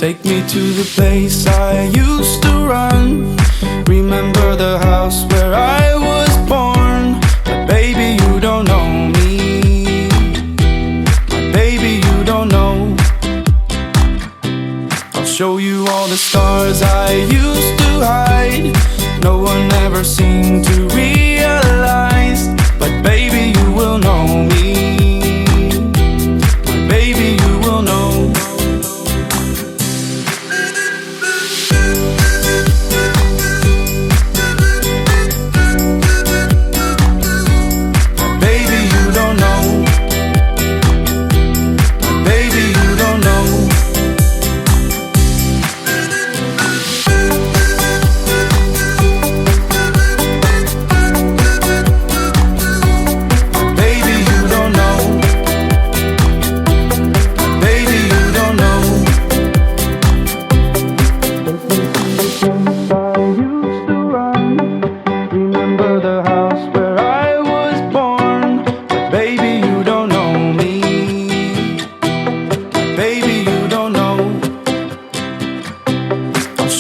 Take me to the place I used to run. Remember the house where I was born. But baby, you don't know me. My baby, you don't know. I'll show you all the stars I used to hide. No one ever seemed to realize. But baby, you will know me. My baby, you will know.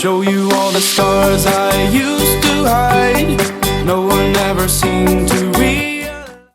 Show you all the stars I used